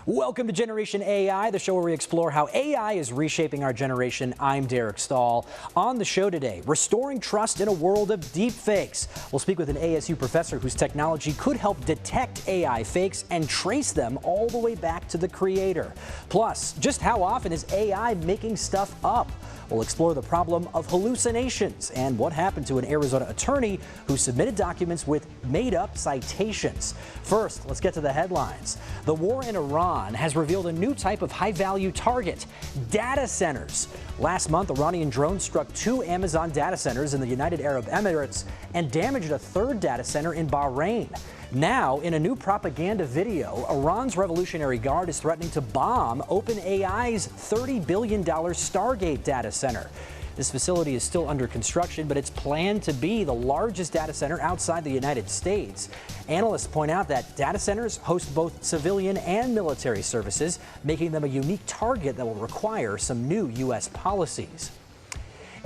Welcome to Generation AI, the show where we explore how AI is reshaping our generation. I'm Derek Stahl. On the show today, restoring trust in a world of deepfakes. We'll speak with an ASU professor whose technology could help detect AI fakes and trace them all the way back to the creator. Plus, just how often is AI making stuff up? We'll explore the problem of hallucinations and what happened to an Arizona attorney who submitted documents with made-up citations. First, let's get to the headlines. The war in Iran has revealed a new type of high-value target, data centers. Last month, Iranian drones struck 2 Amazon data centers in the United Arab Emirates and damaged a 3rd data center in Bahrain. Now, in a new propaganda video, Iran's Revolutionary Guard is threatening to bomb OpenAI's $30 billion Stargate data center. This facility is still under construction, but it's planned to be the largest data center outside the United States. Analysts point out that data centers host both civilian and military services, making them a unique target that will require some new U.S. policies.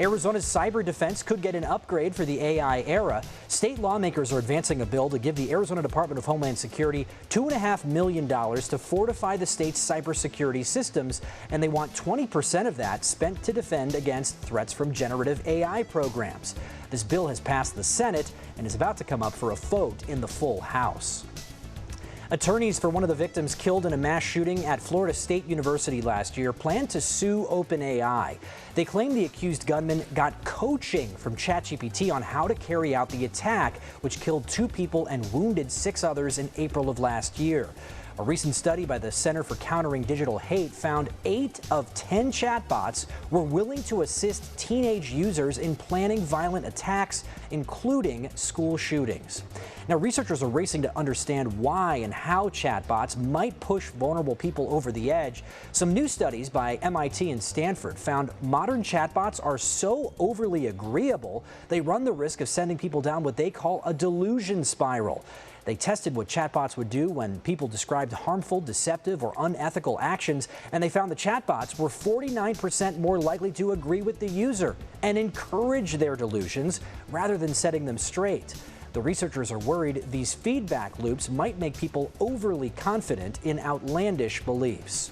Arizona's cyber defense could get an upgrade for the AI era. State lawmakers are advancing a bill to give the Arizona Department of Homeland Security $2.5 million to fortify the state's cybersecurity systems, and they want 20% of that spent to defend against threats from generative AI programs. This bill has passed the Senate and is about to come up for a vote in the full House. Attorneys for one of the victims killed in a mass shooting at Florida State University last year plan to sue OpenAI. They claim the accused gunman got coaching from ChatGPT on how to carry out the attack, which killed 2 people and wounded 6 others in April of last year. A recent study by the Center for Countering Digital Hate found 8 of 10 chatbots were willing to assist teenage users in planning violent attacks, including school shootings. Now, researchers are racing to understand why and how chatbots might push vulnerable people over the edge. Some new studies by MIT and Stanford found modern chatbots are so overly agreeable, they run the risk of sending people down what they call a delusion spiral. They tested what chatbots would do when people described harmful, deceptive, or unethical actions, and they found the chatbots were 49% more likely to agree with the user and encourage their delusions rather than setting them straight. The researchers are worried these feedback loops might make people overly confident in outlandish beliefs.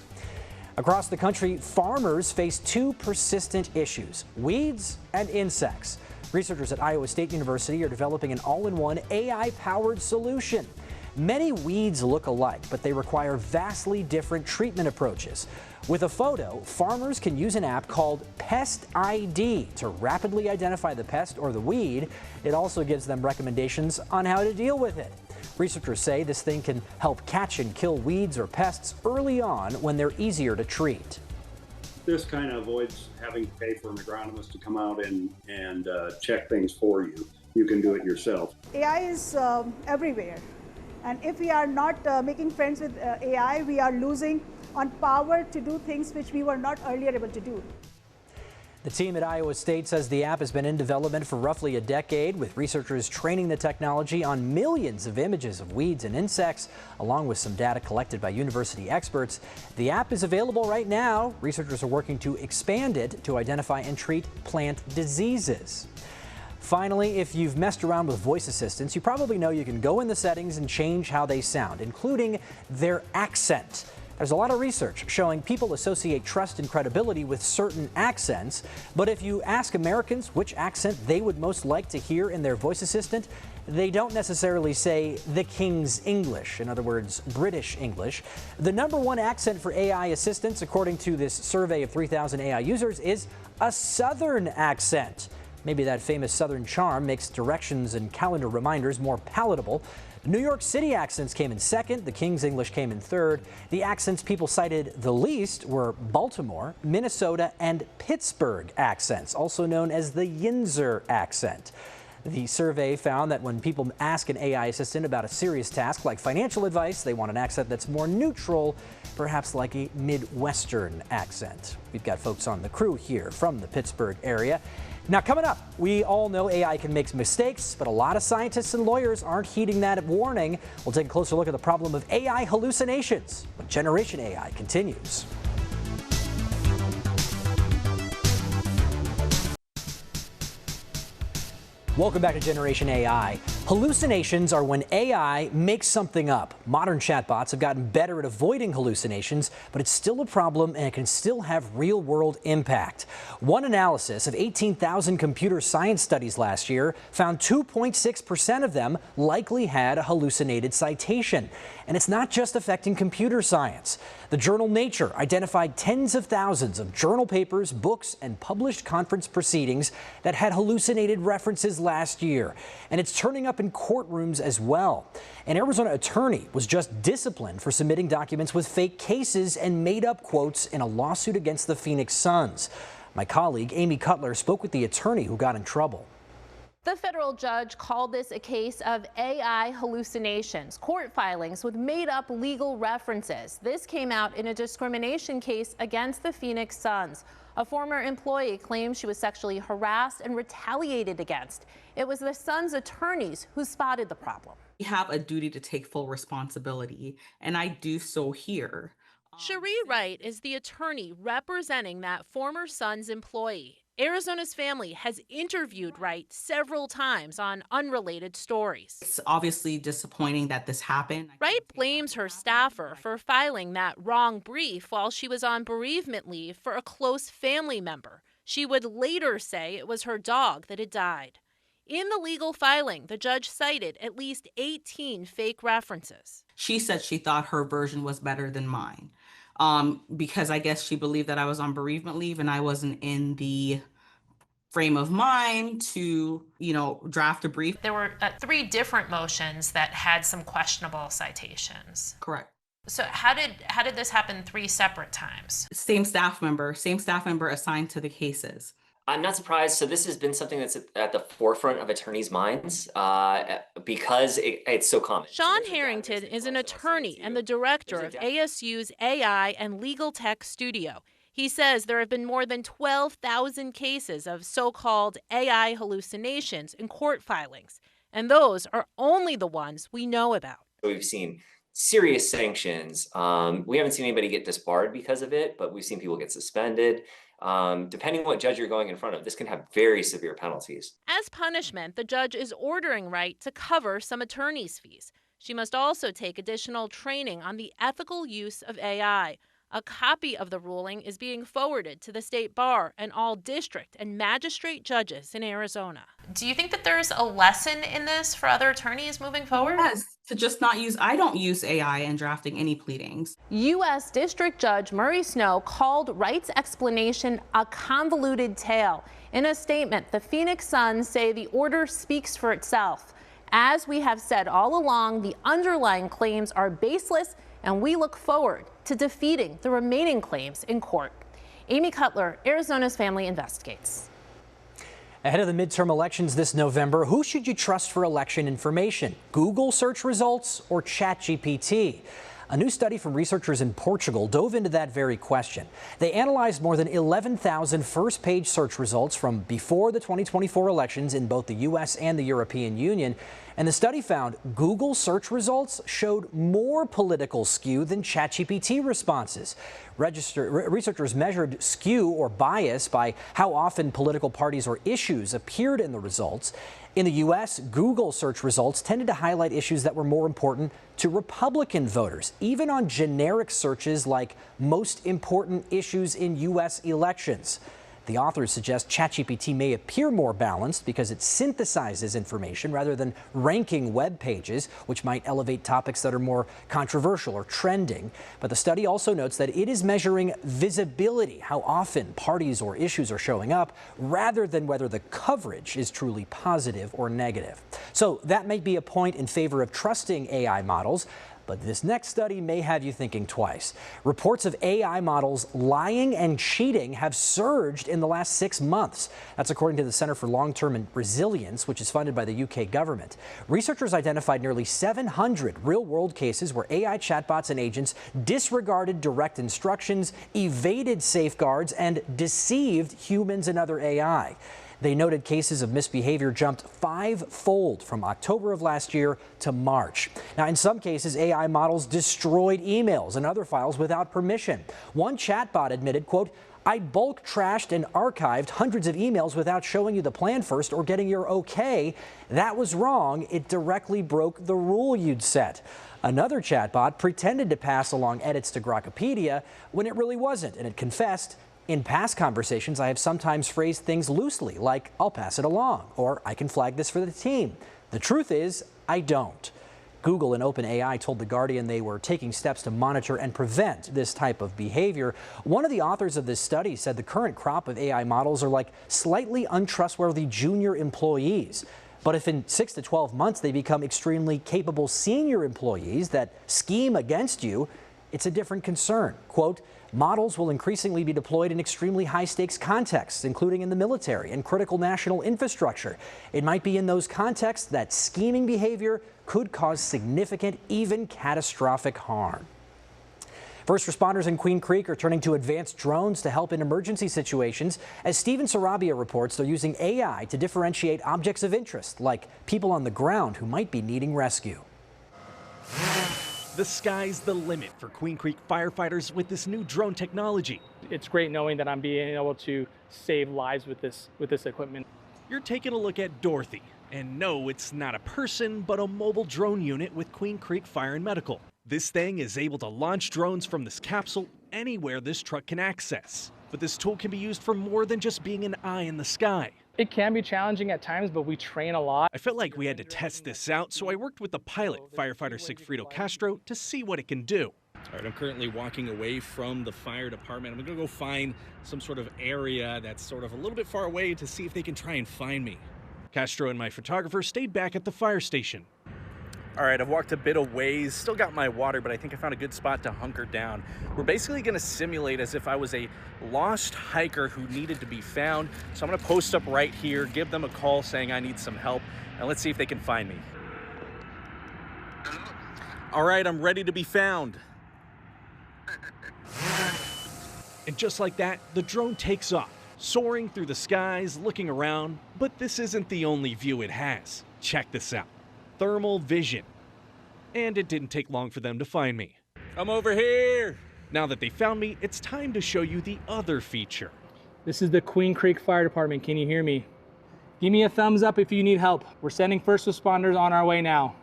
Across the country, farmers face 2 persistent issues: weeds and insects. Researchers at Iowa State University are developing an all-in-one AI-powered solution. Many weeds look alike, but they require vastly different treatment approaches. With a photo, farmers can use an app called Pest ID to rapidly identify the pest or the weed. It also gives them recommendations on how to deal with it. Researchers say this thing can help catch and kill weeds or pests early on when they're easier to treat. This kind of avoids having to pay for an agronomist to come out and check things for you. You can do it yourself. AI is everywhere. And if we are not making friends with AI, we are losing on power to do things which we were not earlier able to do. The team at Iowa State says the app has been in development for roughly a decade, with researchers training the technology on millions of images of weeds and insects, along with some data collected by university experts. The app is available right now. Researchers are working to expand it to identify and treat plant diseases. Finally, if you've messed around with voice assistants, you probably know you can go in the settings and change how they sound, including their accent. There's a lot of research showing people associate trust and credibility with certain accents, but if you ask Americans which accent they would most like to hear in their voice assistant, they don't necessarily say the King's English, in other words, British English. The #1 accent for AI assistants, according to this survey of 3,000 AI users, is a Southern accent. Maybe that famous Southern charm makes directions and calendar reminders more palatable. New York City accents came in second. The King's English came in third. The accents people cited the least were Baltimore, Minnesota, and Pittsburgh accents, also known as the Yinzer accent. The survey found that when people ask an AI assistant about a serious task like financial advice, they want an accent that's more neutral, perhaps like a Midwestern accent. We've got folks on the crew here from the Pittsburgh area. Now, coming up, we all know AI can make mistakes, but a lot of scientists and lawyers aren't heeding that warning. We'll take a closer look at the problem of AI hallucinations when Generation AI continues. Welcome back to Generation AI. Hallucinations are when AI makes something up. Modern chatbots have gotten better at avoiding hallucinations, but it's still a problem and it can still have real-world impact. One analysis of 18,000 computer science studies last year found 2.6% of them likely had a hallucinated citation. And it's not just affecting computer science. The journal Nature identified tens of thousands of journal papers, books, and published conference proceedings that had hallucinated references last year. And it's turning up in courtrooms as well. An Arizona attorney was just disciplined for submitting documents with fake cases and made-up quotes in a lawsuit against the Phoenix Suns. My colleague Amy Cutler spoke with the attorney who got in trouble. The federal judge called this a case of AI hallucinations, court filings with made-up legal references. This came out in a discrimination case against the Phoenix Suns. A former employee claims she was sexually harassed and retaliated against. It was the Suns' attorneys who spotted the problem. We have a duty to take full responsibility, and I do so here. Cherie Wright is the attorney representing that former Suns employee. Arizona's family has interviewed Wright several times on unrelated stories. It's obviously disappointing that this happened. Wright blames her staffer for filing that wrong brief while she was on bereavement leave for a close family member. She would later say it was her dog that had died. In the legal filing, the judge cited at least 18 fake references. She said she thought her version was better than mine because I guess she believed that I was on bereavement leave and I wasn't in the frame of mind to, draft a brief. There were 3 different motions that had some questionable citations. Correct. So how did this happen 3 separate times? Same staff member assigned to the cases. I'm not surprised. So this has been something that's at the forefront of attorneys' minds because it's so common. Sean Harrington is an attorney and the director of ASU's AI and Legal Tech Studio. He says there have been more than 12,000 cases of so-called AI hallucinations in court filings, and those are only the ones we know about. We've seen serious sanctions. We haven't seen anybody get disbarred because of it, but we've seen people get suspended. Depending on what judge you're going in front of, this can have very severe penalties. As punishment, the judge is ordering Wright to cover some attorney's fees. She must also take additional training on the ethical use of AI. A copy of the ruling is being forwarded to the state bar and all district and magistrate judges in Arizona. Do you think that there's a lesson in this for other attorneys moving forward? Yes, to just not use, I don't use AI in drafting any pleadings. U.S. District Judge Murray Snow called Wright's explanation a convoluted tale. In a statement, the Phoenix Suns say the order speaks for itself. As we have said all along, the underlying claims are baseless, and we look forward to defeating the remaining claims in court. Amy Cutler, Arizona's Family Investigates. Ahead of the midterm elections this November, who should you trust for election information? Google search results or ChatGPT? A new study from researchers in Portugal dove into that very question. They analyzed more than 11,000 first-page search results from before the 2024 elections in both the U.S. and the European Union. And the study found Google search results showed more political skew than ChatGPT responses. Researchers measured skew or bias by how often political parties or issues appeared in the results. In the U.S., Google search results tended to highlight issues that were more important to Republican voters, even on generic searches like most important issues in U.S. elections. The authors suggest ChatGPT may appear more balanced because it synthesizes information rather than ranking web pages, which might elevate topics that are more controversial or trending. But the study also notes that it is measuring visibility, how often parties or issues are showing up, rather than whether the coverage is truly positive or negative. So that might be a point in favor of trusting AI models. But this next study may have you thinking twice. Reports of AI models lying and cheating have surged in the last 6 months. That's according to the Center for Long-Term Resilience, which is funded by the UK government. Researchers identified nearly 700 real-world cases where AI chatbots and agents disregarded direct instructions, evaded safeguards, and deceived humans and other AI. They noted cases of misbehavior jumped 5-fold from October of last year to March. Now, in some cases, AI models destroyed emails and other files without permission. One chatbot admitted, quote, "I bulk trashed and archived hundreds of emails without showing you the plan first or getting your okay. That was wrong. It directly broke the rule you'd set." Another chatbot pretended to pass along edits to Grokpedia when it really wasn't, and it confessed, "In past conversations, I have sometimes phrased things loosely, like, 'I'll pass it along,' or 'I can flag this for the team.' The truth is, I don't." Google and OpenAI told The Guardian they were taking steps to monitor and prevent this type of behavior. One of the authors of this study said the current crop of AI models are like slightly untrustworthy junior employees. But if in 6 to 12 months they become extremely capable senior employees that scheme against you, it's a different concern. Quote, "Models will increasingly be deployed in extremely high-stakes contexts, including in the military and critical national infrastructure. It might be in those contexts that scheming behavior could cause significant, even catastrophic harm." First responders in Queen Creek are turning to advanced drones to help in emergency situations. As Steven Sarabia reports, they're using AI to differentiate objects of interest, like people on the ground who might be needing rescue. The sky's the limit for Queen Creek firefighters with this new drone technology. It's great knowing that I'm being able to save lives with this equipment. You're taking a look at Dorothy. And no, it's not a person, but a mobile drone unit with Queen Creek Fire and Medical. This thing is able to launch drones from this capsule anywhere this truck can access. But this tool can be used for more than just being an eye in the sky. It can be challenging at times, but we train a lot. I felt like we had to test this out, so I worked with the pilot, firefighter Sigfrido Castro, to see what it can do. All right, I'm currently walking away from the fire department. I'm gonna go find some sort of area that's sort of a little bit far away to see if they can try and find me. Castro and my photographer stayed back at the fire station. All right, I've walked a bit of ways, still got my water, but I think I found a good spot to hunker down. We're basically gonna simulate as if I was a lost hiker who needed to be found. So I'm gonna post up right here, give them a call saying I need some help, and let's see if they can find me. All right, I'm ready to be found. And just like that, the drone takes off, soaring through the skies, looking around. But this isn't the only view it has. Check this out. Thermal vision. And it didn't take long for them to find me. I'm over here. Now that they found me, it's time to show you the other feature. This is the Queen Creek Fire Department. Can you hear me? Give me a thumbs up if you need help. We're sending first responders on our way now.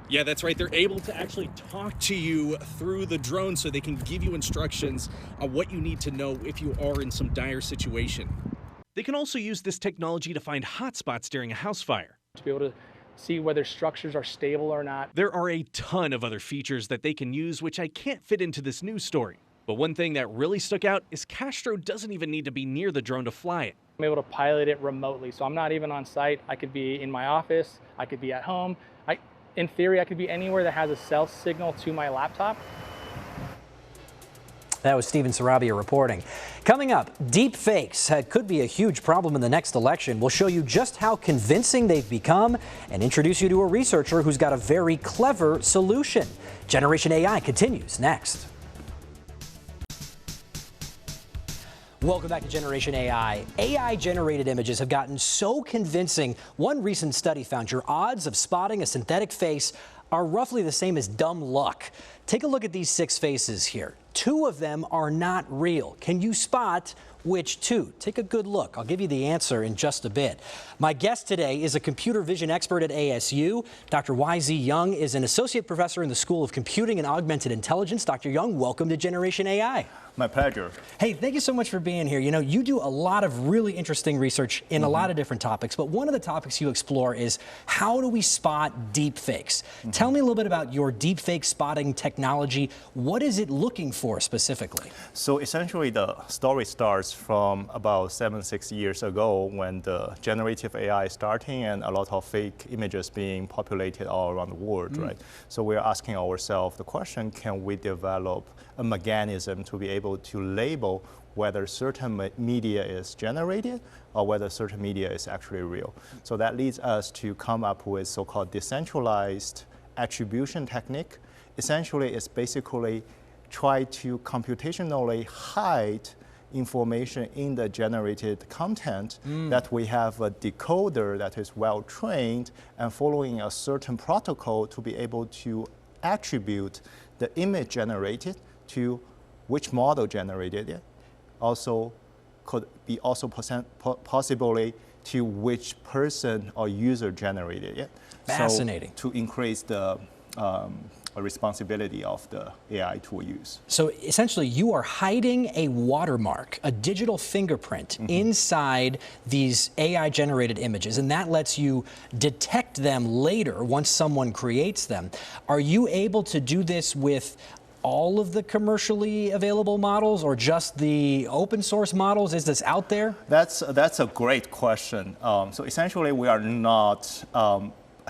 Yeah, that's right. They're able to actually talk to you through the drone so they can give you instructions on what you need to know if you are in some dire situation. They can also use this technology to find hotspots during a house fire. To be able to see whether structures are stable or not. There are a ton of other features that they can use, which I can't fit into this news story. But one thing that really stuck out is Castro doesn't even need to be near the drone to fly it. I'm able to pilot it remotely, so I'm not even on site. I could be in my office, I could be at home. In theory, I could be anywhere that has a cell signal to my laptop. That was Steven Sarabia reporting. Coming up, deepfakes could be a huge problem in the next election. We'll show you just how convincing they've become and introduce you to a researcher who's got a very clever solution. Generation AI continues next. Welcome back to Generation AI. AI-generated images have gotten so convincing, one recent study found your odds of spotting a synthetic face are roughly the same as dumb luck. Take a look at these 6 faces here. 2 of them are not real. Can you spot which 2? Take a good look. I'll give you the answer in just a bit. My guest today is a computer vision expert at ASU. Dr. YZ Young is an associate professor in the School of Computing and Augmented Intelligence. Dr. Young, welcome to Generation AI. My pleasure. Hey, thank you so much for being here. You know, you do a lot of really interesting research in a lot of different topics, but one of the topics you explore is how do we spot deepfakes? Tell me a little bit about your deepfake spotting technology. What is it looking for specifically? So essentially the story starts from about 7-6 years ago when the generative AI starting and a lot of fake images being populated all around the world, right? So we're asking ourselves the question, can we develop a mechanism to be able to label whether certain media is generated or whether certain media is actually real. So that leads us to come up with so-called decentralized attribution technique. Essentially, it's basically try to computationally hide information in the generated content, that we have a decoder that is well trained and following a certain protocol to be able to attribute the image generated to which model generated it. Also, could be also possibly to which person or user generated it. Fascinating. So to increase the responsibility of the AI tool use. So essentially you are hiding a watermark, a digital fingerprint inside these AI generated images, and that lets you detect them later once someone creates them. Are you able to do this with all of the commercially available models or just the open source models? Is this out there? That's a great question. So essentially we are not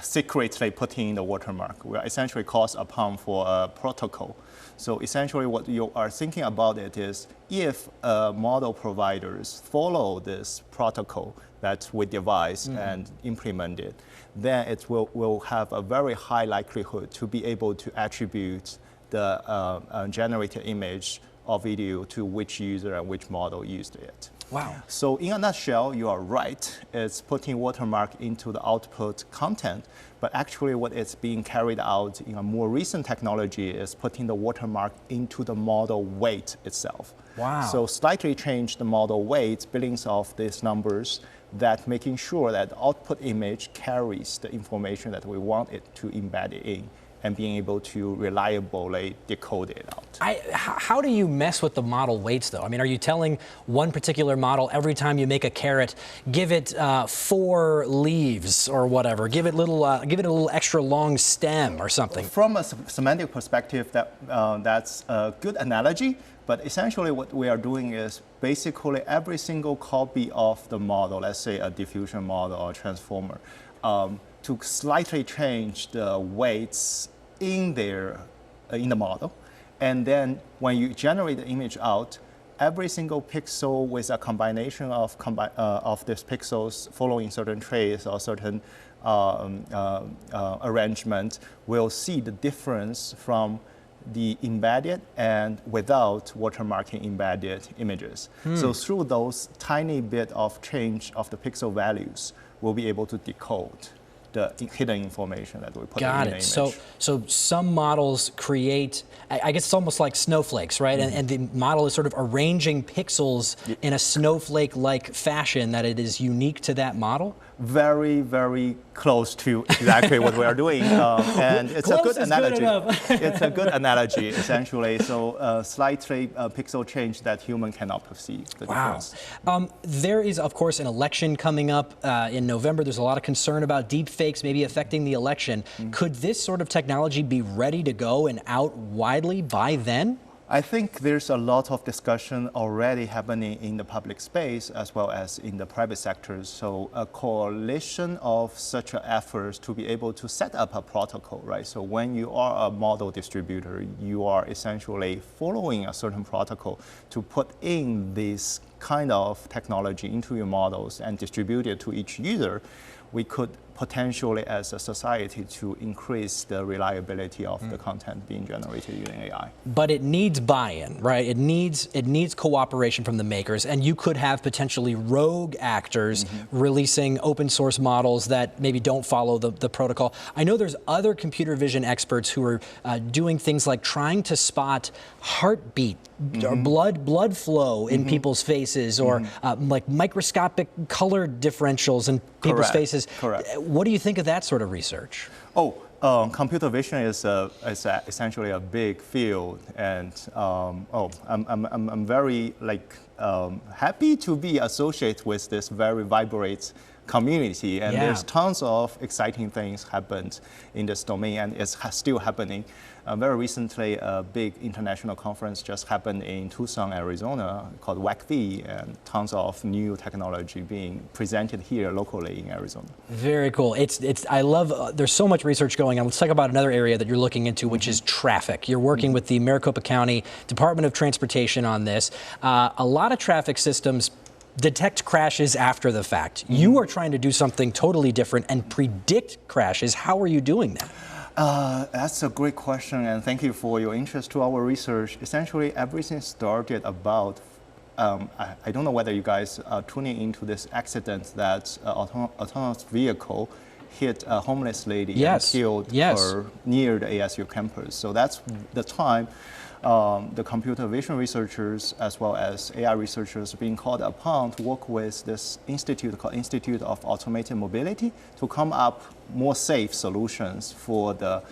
secretly putting in the watermark. We are essentially calls upon for a protocol. So essentially what you are thinking about it is if model providers follow this protocol that we devise and implement it, then it will have a very high likelihood to be able to attribute the generated image or video to which user and which model used it. Wow. So in a nutshell, you are right. It's putting watermark into the output content, but actually what is being carried out in a more recent technology is putting the watermark into the model weight itself. Wow. So slightly change the model weight, billings of these numbers, that making sure that the output image carries the information that we want it to embed it in, and being able to reliably decode it out. How do you mess with the model weights, though? I mean, are you telling one particular model every time you make a carrot, give it 4 leaves or whatever, give it a little extra long stem or something? From a semantic perspective, that's a good analogy. But essentially what we are doing is basically every single copy of the model, let's say a diffusion model or transformer, to slightly change the weights in the model. And then when you generate the image out, every single pixel with a combination of these pixels following certain traits or certain arrangement will see the difference from the embedded and without watermarking embedded images. So through those tiny bit of change of the pixel values, we'll be able to decode the hidden information that we put in the image. So some models create, I guess it's almost like snowflakes, right? And the model is sort of arranging pixels in a snowflake-like fashion that it is unique to that model? Very, very close to exactly what we are doing. And it's a good analogy. It's a good analogy, essentially. So slightly pixel change that human cannot perceive the difference. There is, of course, an election coming up in November. There's a lot of concern about deepfakes maybe affecting the election. Could this sort of technology be ready to go and out widely by then? I think there's a lot of discussion already happening in the public space as well as in the private sectors. So a coalition of such efforts to be able to set up a protocol, right? So when you are a model distributor, you are essentially following a certain protocol to put in this kind of technology into your models and distribute it to each user. We could potentially, as a society, to increase the reliability of the content being generated using AI. But it needs buy-in, right? It needs cooperation from the makers, and you could have potentially rogue actors releasing open source models that maybe don't follow the protocol. I know there's other computer vision experts who are doing things like trying to spot heartbeat or blood flow in people's faces, or like microscopic color differentials in people's faces. Correct. What do you think of that sort of research? Computer vision is essentially a big field, and I'm very happy to be associated with this very vibrant community, and there's tons of exciting things happened in this domain, and it's still happening. Very recently, a big international conference just happened in Tucson, Arizona, called WACV, and tons of new technology being presented here locally in Arizona. Very cool. I love, there's so much research going on. Let's talk about another area that you're looking into, which is traffic. You're working with the Maricopa County Department of Transportation on this. A lot of traffic systems detect crashes after the fact. You are trying to do something totally different and predict crashes. How are you doing that? That's a great question, and thank you for your interest to our research. Essentially, everything started about I don't know whether you guys are tuning into this accident that autonomous vehicle hit a homeless lady and killed her near the ASU campus. So that's the time the computer vision researchers as well as AI researchers are being called upon to work with this institute called Institute of Automated Mobility to come up more safe solutions for the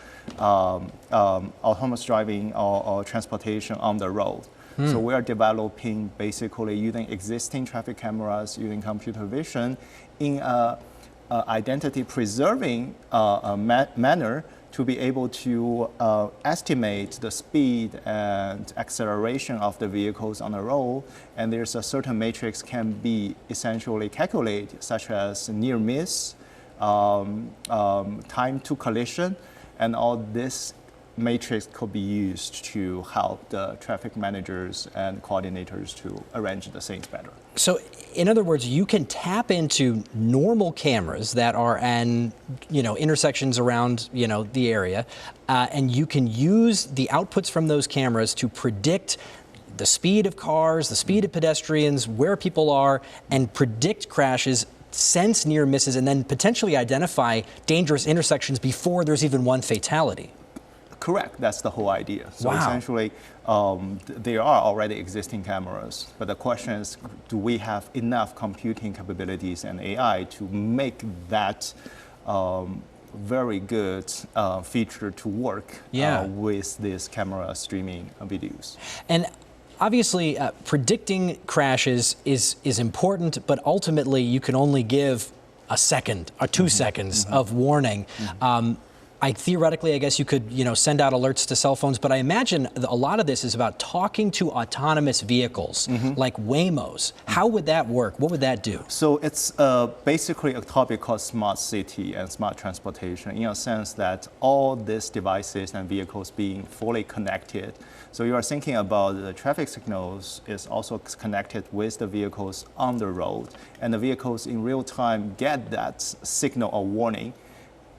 autonomous driving or transportation on the road. So we are developing basically using existing traffic cameras, using computer vision in a identity preserving manner to be able to estimate the speed and acceleration of the vehicles on the road. And there's a certain matrix can be essentially calculated, such as near miss, time to collision, and all this matrix could be used to help the traffic managers and coordinators to arrange the scenes better. So, in other words, you can tap into normal cameras that are in, intersections around, the area, and you can use the outputs from those cameras to predict the speed of cars, the speed of pedestrians, where people are, and predict crashes, sense near misses, and then potentially identify dangerous intersections before there's even one fatality. Correct, that's the whole idea. So essentially, there are already existing cameras, but the question is, do we have enough computing capabilities and AI to make that very good feature to work with these camera streaming videos? And obviously, predicting crashes is important, but ultimately you can only give a second or 2 seconds of warning. Theoretically, I guess you could, send out alerts to cell phones, but I imagine a lot of this is about talking to autonomous vehicles, like Waymos. How would that work? What would that do? So it's basically a topic called smart city and smart transportation, in a sense that all these devices and vehicles being fully connected. So you are thinking about the traffic signals is also connected with the vehicles on the road, and the vehicles in real time get that signal or warning.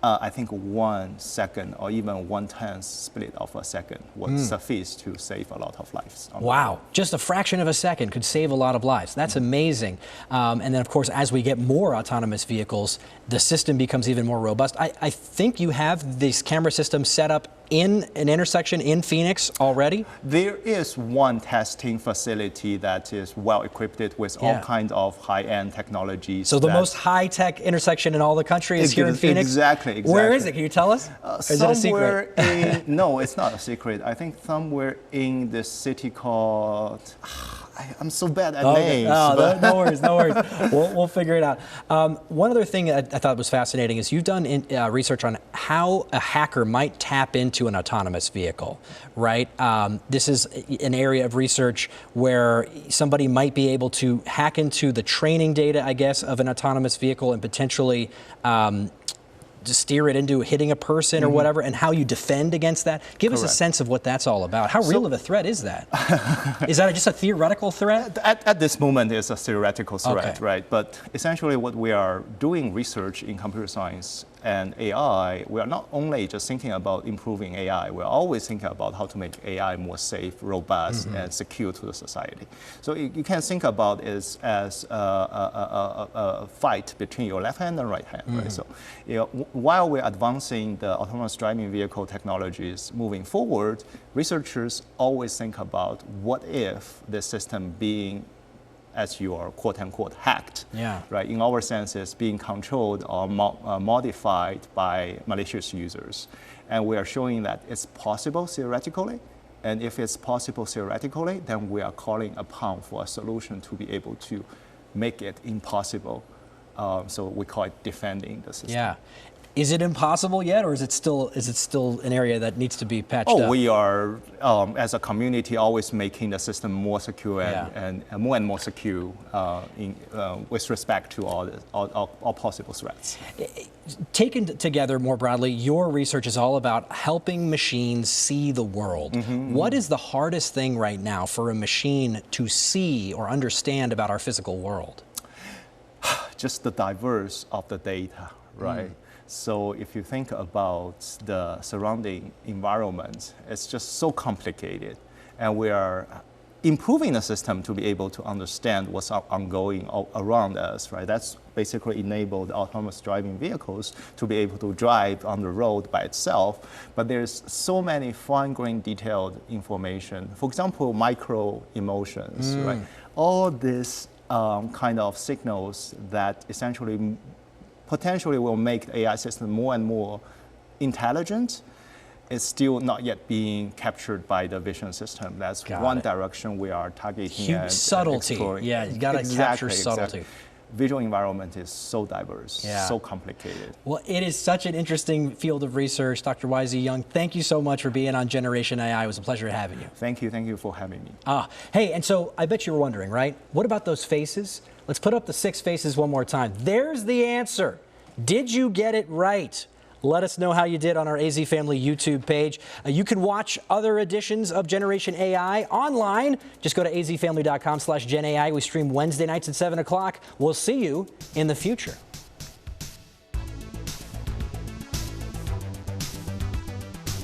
I think 1 second or even 1/10 split of a second would suffice to save a lot of lives. Wow, just a fraction of a second could save a lot of lives. That's amazing. And then, of course, as we get more autonomous vehicles, the system becomes even more robust. I think you have this camera system set up in an intersection in Phoenix already? There is one testing facility that is well equipped with all kinds of high-end technologies. So the most high-tech intersection in all the country is here in Phoenix? Exactly. Where is it? Can you tell us? Is it a secret? No, it's not a secret. I think somewhere in the city called... I'm so bad at names. No worries, no worries. We'll figure it out. One other thing I thought was fascinating is you've done research on how a hacker might tap into an autonomous vehicle, right? This is an area of research where somebody might be able to hack into the training data, I guess, of an autonomous vehicle and potentially to steer it into hitting a person or whatever, and how you defend against that. Give us a sense of what that's all about. How real of a threat is that? Is that just a theoretical threat? At this moment, it's a theoretical threat, right? But essentially what we are doing research in computer science and AI, we are not only just thinking about improving AI, we're always thinking about how to make AI more safe, robust, and secure to the society. So you can think about it as a fight between your left hand and right hand, right? So while we're advancing the autonomous driving vehicle technologies moving forward, researchers always think about what if the system being, as you are quote-unquote hacked, right? In our senses, being controlled or modified by malicious users. And we are showing that it's possible theoretically, and if it's possible theoretically, then we are calling upon for a solution to be able to make it impossible. So we call it defending the system. Yeah. Is it impossible yet, or is it still an area that needs to be patched up? We are, as a community, always making the system more secure and more secure with respect to all possible threats. Taken together more broadly, your research is all about helping machines see the world. What is the hardest thing right now for a machine to see or understand about our physical world? Just the diverse of the data, right? So if you think about the surrounding environment, it's just so complicated. And we are improving the system to be able to understand what's ongoing around us, right? That's basically enabled autonomous driving vehicles to be able to drive on the road by itself. But there's so many fine-grained, detailed information. For example, micro emotions, right? All this kind of signals that essentially potentially will make the AI system more and more intelligent is still not yet being captured by the vision system. That's one direction we are targeting. Huge subtlety. Yeah, you got to capture subtlety. Visual environment is so diverse, so complicated. Well, it is such an interesting field of research. Dr. YZ Young, thank you so much for being on Generation AI. It was a pleasure having you. Thank you for having me. Hey, and so I bet you were wondering, right? What about those faces? Let's put up the 6 faces one more time. There's the answer. Did you get it right? Let us know how you did on our AZ Family YouTube page. You can watch other editions of Generation AI online. Just go to azfamily.com/GenAI. We stream Wednesday nights at 7 o'clock. We'll see you in the future.